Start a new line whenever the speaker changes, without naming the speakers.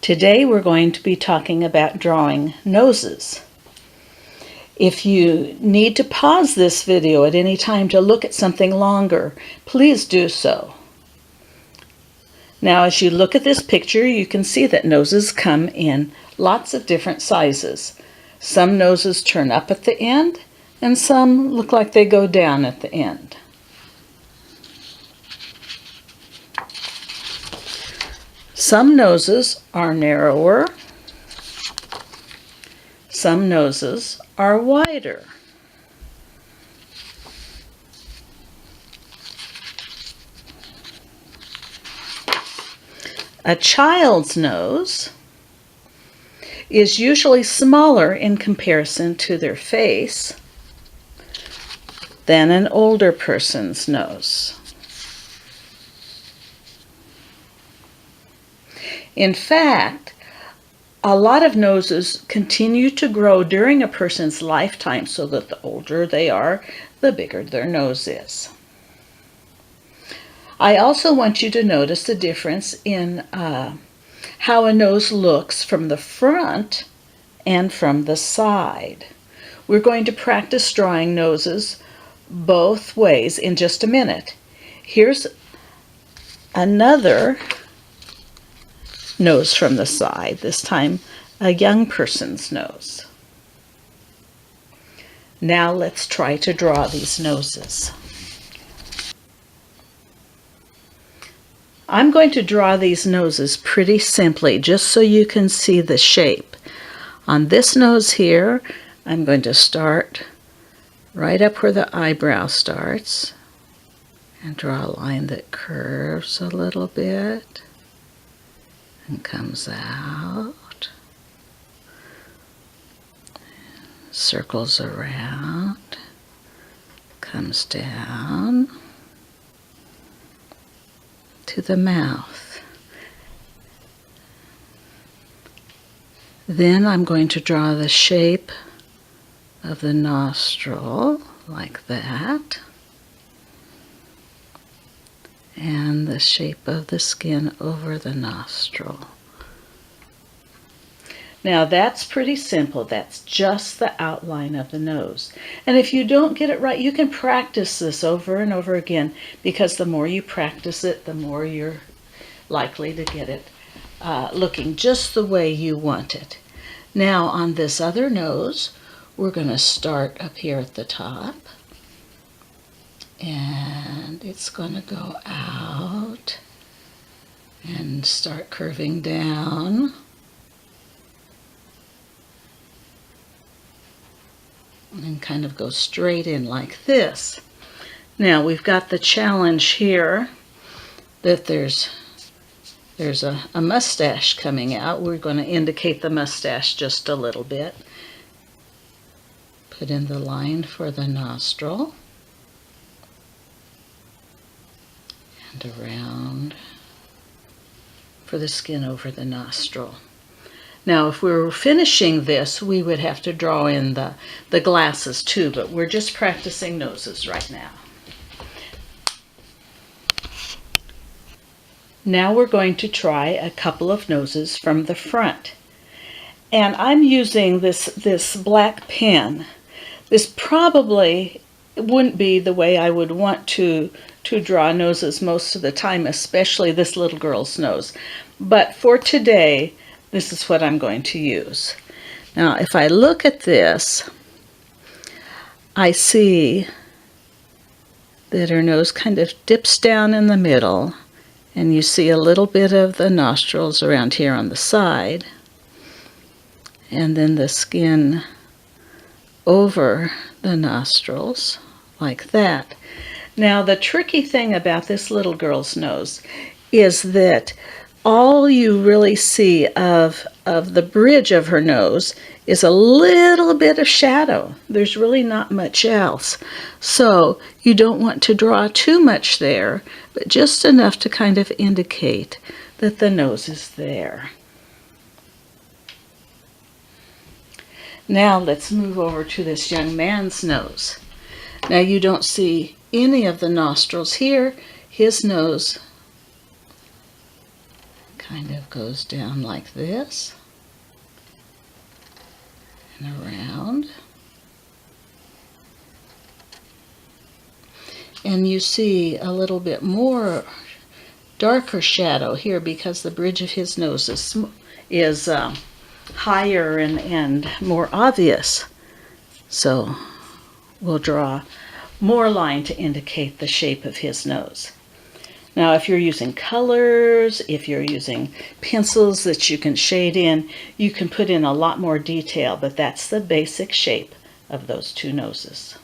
Today we're going to be talking about drawing noses. If you need to pause this video at any time to look at something longer, please do so. Now, as you look at this picture, you can see that noses come in lots of different sizes. Some noses turn up at the end, and some look like they go down at the end. Some noses are narrower. Some noses are wider. A child's nose is usually smaller in comparison to their face than an older person's nose. In fact, a lot of noses continue to grow during a person's lifetime, so that the older they are, the bigger their nose is. I also want you to notice the difference in how a nose looks from the front and from the side. We're going to practice drawing noses both ways in just a minute. Here's another nose from the side, this time a young person's nose. Now let's try to draw these noses. I'm going to draw these noses pretty simply, just so you can see the shape. On this nose here, I'm going to start right up where the eyebrow starts and draw a line that curves a little bit and comes out, circles around, comes down to the mouth. Then I'm going to draw the shape of the nostril like that, and the shape of the skin over the nostril. Now that's pretty simple. That's just the outline of the nose. And if you don't get it right, you can practice this over and over again, because the more you practice it, the more you're likely to get it looking just the way you want it. Now on this other nose, we're going to start up here at the top, and it's going to go out and start curving down, and kind of go straight in like this. Now we've got the challenge here that there's a mustache coming out. We're going to indicate the mustache just a little bit. Put in the line for the nostril and around for the skin over the nostril. Now, if we were finishing this, we would have to draw in the glasses too, but we're just practicing noses right now. Now we're going to try a couple of noses from the front. And I'm using this black pen. This probably wouldn't be the way I would want to draw noses most of the time, especially this little girl's nose. But for today, this is what I'm going to use. Now, if I look at this, I see that her nose kind of dips down in the middle, and you see a little bit of the nostrils around here on the side, and then the skin over the nostrils like that. Now, the tricky thing about this little girl's nose is that all you really see of the bridge of her nose is a little bit of shadow. There's really not much else. So you don't want to draw too much there, but just enough to kind of indicate that the nose is there. Now let's move over to this young man's nose. Now you don't see any of the nostrils here. His nose kind of goes down like this and around. And you see a little bit more darker shadow here because the bridge of his nose is higher and more obvious. So we'll draw more line to indicate the shape of his nose. Now, if you're using colors, if you're using pencils that you can shade in, you can put in a lot more detail, but that's the basic shape of those two noses.